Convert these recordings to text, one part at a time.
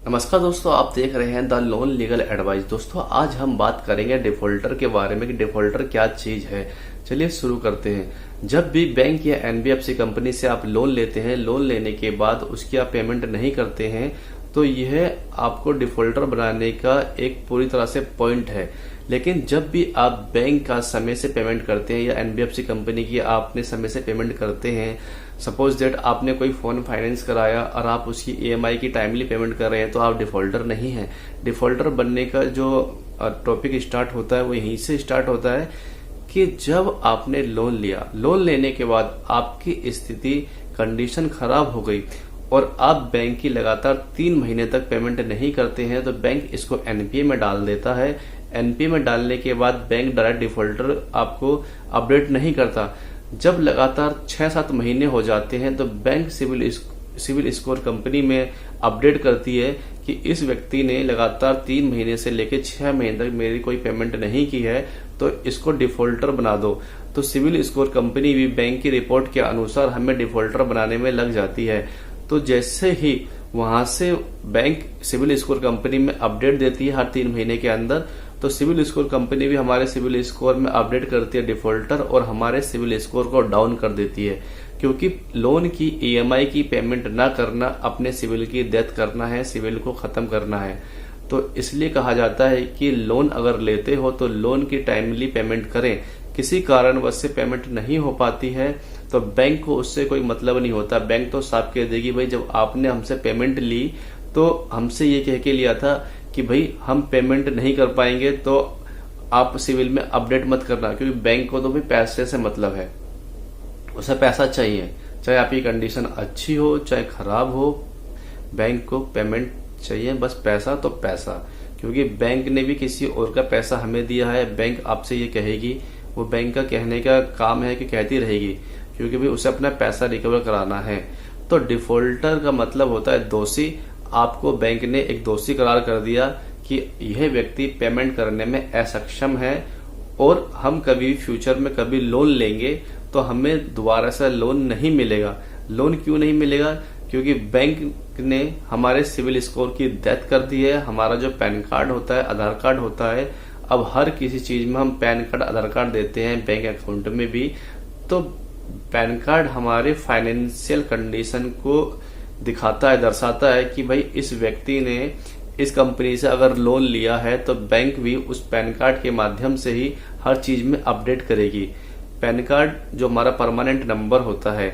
नमस्कार दोस्तों, आप देख रहे हैं द लोन लीगल एडवाइस। दोस्तों, आज हम बात करेंगे डिफॉल्टर के बारे में कि डिफॉल्टर क्या चीज है। चलिए शुरू करते हैं। जब भी बैंक या एनबीएफसी कंपनी से आप लोन लेते हैं, लोन लेने के बाद उसकी आप पेमेंट नहीं करते हैं, तो यह आपको डिफॉल्टर बनाने का एक पूरी तरह से पॉइंट है। लेकिन जब भी आप बैंक का समय से पेमेंट करते हैं या एनबीएफसी कंपनी की आपने समय से पेमेंट करते हैं, सपोज दैट आपने कोई फोन फाइनेंस कराया और आप उसकी ईएमआई की टाइमली पेमेंट कर रहे हैं, तो आप डिफॉल्टर नहीं हैं। डिफॉल्टर बनने का जो टॉपिक स्टार्ट होता है वो यहीं से स्टार्ट होता है कि जब आपने लोन लिया, लोन लेने के बाद आपकी स्थिति कंडीशन खराब हो गई और आप बैंक की लगातार 3 महीने तक पेमेंट नहीं करते हैं, तो बैंक इसको एनपीए में डाल देता है। एनपीए में डालने के बाद बैंक डायरेक्ट डिफॉल्टर आपको अपडेट नहीं करता। जब लगातार 6-7 महीने हो जाते हैं तो बैंक सिविल स्कोर कंपनी में अपडेट करती है कि इस व्यक्ति ने लगातार 3 महीने से लेकर 6 महीने तक मेरी कोई पेमेंट नहीं की है, तो इसको डिफॉल्टर बना दो। तो सिविल स्कोर कंपनी भी बैंक की रिपोर्ट के अनुसार हमें डिफॉल्टर बनाने में लग जाती है। तो जैसे ही वहां से बैंक सिविल स्कोर कंपनी में अपडेट देती है हर 3 महीने के अंदर, तो सिविल स्कोर कंपनी भी हमारे सिविल स्कोर में अपडेट करती है डिफॉल्टर और हमारे सिविल स्कोर को डाउन कर देती है। क्योंकि लोन की ईएमआई की पेमेंट ना करना अपने सिविल की डेथ करना है, सिविल को खत्म करना है। तो इसलिए कहा जाता है कि लोन अगर लेते हो तो लोन की टाइमली पेमेंट करें। किसी कारणवश से पेमेंट नहीं हो पाती है तो बैंक को उससे कोई मतलब नहीं होता। बैंक तो साफ कह देगी, भाई जब आपने हमसे पेमेंट ली तो हमसे ये कह के लिया था कि भाई हम पेमेंट नहीं कर पाएंगे, तो आप सिविल में अपडेट मत करना। क्योंकि बैंक को तो भाई पैसे से मतलब है, उसे पैसा चाहिए, चाहे आपकी कंडीशन अच्छी हो चाहे खराब हो, बैंक को पेमेंट चाहिए, बस पैसा तो पैसा। क्योंकि बैंक ने भी किसी और का पैसा हमें दिया है, बैंक आपसे ये कहेगी, वो बैंक का कहने का काम है कि कहती रहेगी, क्योंकि भाई उसे अपना पैसा रिकवर कराना है। तो डिफॉल्टर का मतलब होता है दोषी। आपको बैंक ने एक दोषी करार कर दिया कि यह व्यक्ति पेमेंट करने में असक्षम है और हम कभी फ्यूचर में कभी लोन लेंगे तो हमें दोबारा से लोन नहीं मिलेगा। लोन क्यों नहीं मिलेगा? क्योंकि बैंक ने हमारे सिविल स्कोर की डेथ कर दी है। हमारा जो पैन कार्ड होता है, आधार कार्ड होता है, अब हर किसी चीज में हम पैन कार्ड आधार कार्ड देते हैं, बैंक अकाउंट में भी। तो पैन कार्ड हमारे फाइनेंशियल कंडीशन को दिखाता है, दर्शाता है कि भाई इस व्यक्ति ने इस कंपनी से अगर लोन लिया है तो बैंक भी उस पैन कार्ड के माध्यम से ही हर चीज में अपडेट करेगी। पैन कार्ड जो हमारा परमानेंट नंबर होता है,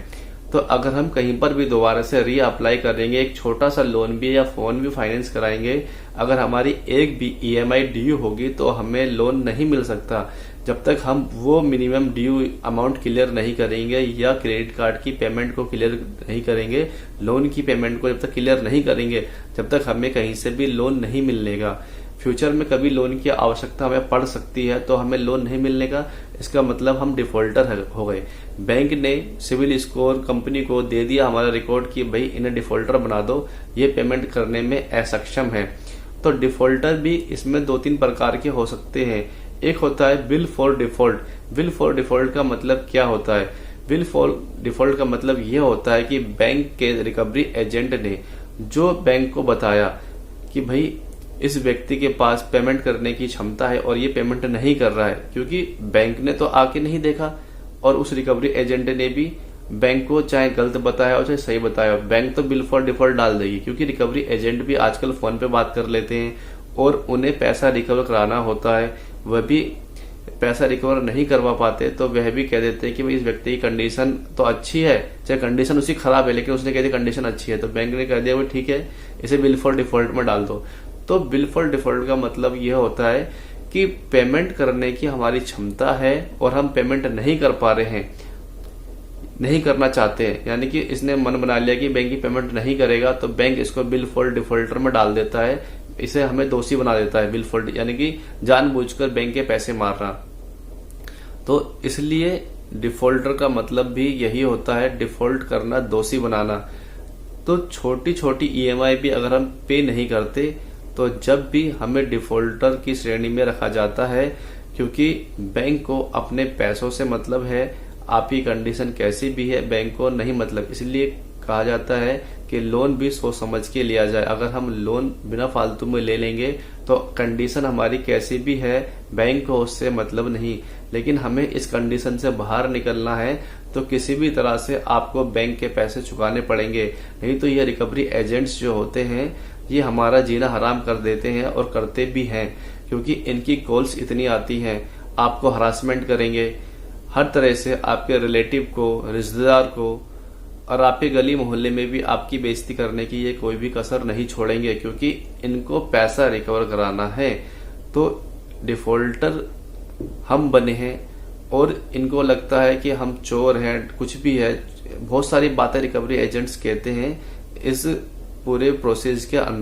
तो अगर हम कहीं पर भी दोबारा से री अप्लाई करेंगे, एक छोटा सा लोन भी या फोन भी फाइनेंस कराएंगे, अगर हमारी एक भी ईएमआई ड्यू होगी तो हमें लोन नहीं मिल सकता जब तक हम वो मिनिमम ड्यू अमाउंट क्लियर नहीं करेंगे या क्रेडिट कार्ड की पेमेंट को क्लियर नहीं करेंगे, लोन की पेमेंट को जब तक क्लियर नहीं करेंगे, जब तक हमें कहीं से भी लोन नहीं मिलने का। फ्यूचर में कभी लोन की आवश्यकता हमें पड़ सकती है तो हमें लोन नहीं मिलने का, इसका मतलब हम डिफॉल्टर हो गए। बैंक ने सिविल स्कोर कंपनी को दे दिया हमारा रिकॉर्ड कि भाई इन्हें डिफॉल्टर बना दो, ये पेमेंट करने में असक्षम है। तो डिफॉल्टर भी इसमें 2-3 प्रकार के हो सकते हैं। एक होता है bill for default. Bill for default का मतलब क्या होता है? बिल फॉर डिफॉल्ट का मतलब ये होता है कि बैंक के रिकवरी एजेंट ने जो बैंक को बताया कि भाई इस व्यक्ति के पास पेमेंट करने की क्षमता है और ये पेमेंट नहीं कर रहा है, क्योंकि बैंक ने तो आके नहीं देखा और उस रिकवरी एजेंट ने भी बैंक को चाहे गलत बताया हो चाहे सही बताया हो, बैंक तो बिल फॉर डिफॉल्ट डाल देगी। क्योंकि रिकवरी एजेंट भी आजकल फोन पे बात कर लेते हैं और उन्हें पैसा रिकवर कराना होता है, वह भी पैसा रिकवर नहीं करवा पाते, तो वह भी कह देते हैं कि भाई इस व्यक्ति की कंडीशन तो अच्छी है, चाहे कंडीशन उसकी खराब है, लेकिन उसने कह दिया कंडीशन अच्छी है, तो बैंक ने कह दिया वो ठीक है, इसे बिल फॉर डिफॉल्ट में डाल दो। तो बिल फॉर डिफॉल्ट का मतलब यह होता है कि पेमेंट करने की हमारी क्षमता है और हम पेमेंट नहीं कर पा रहे हैं, नहीं करना चाहते हैं, यानी कि इसने मन बना लिया कि बैंक की पेमेंट नहीं करेगा, तो बैंक इसको बिल फॉर डिफॉल्टर में डाल देता है, इसे हमें दोषी बना देता है। बिल फॉर यानी कि जानबूझकर बैंक के पैसे मारना। तो इसलिए डिफॉल्टर का मतलब भी यही होता है, डिफॉल्ट करना, दोषी बनाना। तो छोटी छोटी ईएमआई भी अगर हम पे नहीं करते तो जब भी हमें डिफॉल्टर की श्रेणी में रखा जाता है, क्योंकि बैंक को अपने पैसों से मतलब है, आपकी कंडीशन कैसी भी है बैंक को नहीं मतलब। इसलिए कहा जाता है कि लोन भी सोच समझ के लिया जाए। अगर हम लोन बिना फालतू में ले लेंगे तो कंडीशन हमारी कैसी भी है, बैंक को उससे मतलब नहीं, लेकिन हमें इस कंडीशन से बाहर निकलना है तो किसी भी तरह से आपको बैंक के पैसे चुकाने पड़ेंगे। नहीं तो ये रिकवरी एजेंट्स जो होते हैं ये हमारा जीना हराम कर देते हैं और करते भी हैं, क्योंकि इनकी कॉल्स इतनी आती हैं, आपको हरासमेंट करेंगे हर तरह से, आपके रिलेटिव को, रिश्तेदार को, और आपके गली मोहल्ले में भी आपकी बेइज्जती करने की ये कोई भी कसर नहीं छोड़ेंगे, क्योंकि इनको पैसा रिकवर कराना है। तो डिफॉल्टर हम बने हैं और इनको लगता है कि हम चोर हैं, कुछ भी है, बहुत सारी बातें रिकवरी एजेंट्स कहते हैं इस पूरे प्रोसेस के अंदर।